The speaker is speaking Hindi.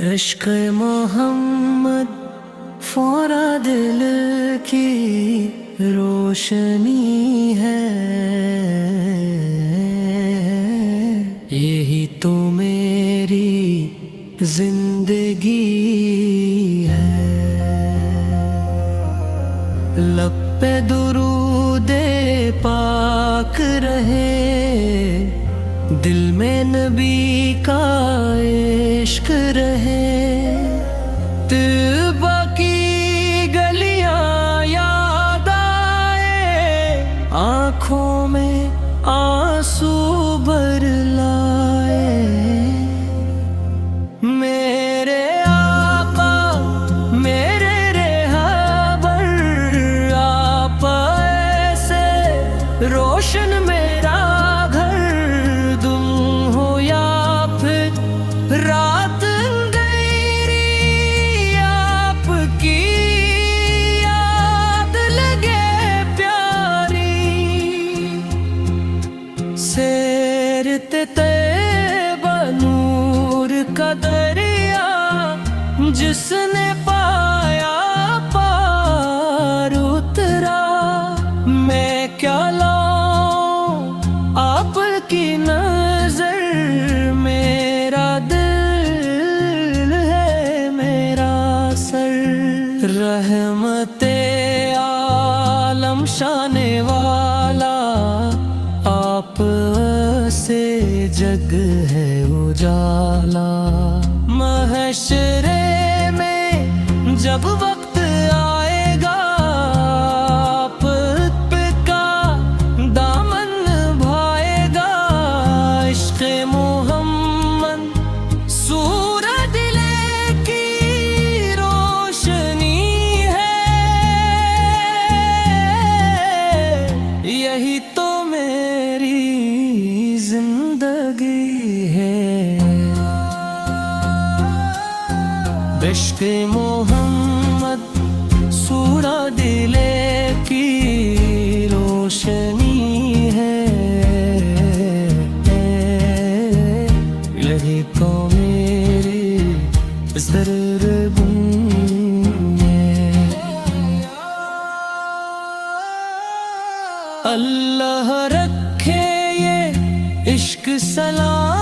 इश्क़ मोहम्मद फ़ौरा दिल की रोशनी है, यही तो मेरी जिंदगी है। लब पे दुरूदे पाक रहे, दिल में नबी का इश्क रहे। तौबा की गलियां याद आए, आँखों में आंसू भर लाए। मेरे आका मेरे रहबर, आप ऐसे रोशन मेरा घर। तुम हो या फिर रात अंधेरी, आपकी याद लगे प्यारी। सैरते तैबा नूर का दरिया, जिसने पाया पार उतरा। मैं क्या लाऊं आपकी नजर, मेरा दिल है मेरा सर। रहमते आलम शाने वाला, आप से जग है उजाला। महशरे में जब वक्त आएगा, आप का दामन भाएगा। इश्क़ मोहम्मद सूरज की रोशनी है, यही तो मेरी जिंदगी है। इश्क़ मोहम्मद सूरज की रोशनी है, यही तो मेरी ज़रूरत है। अल्लाह रखे ये इश्क सलाम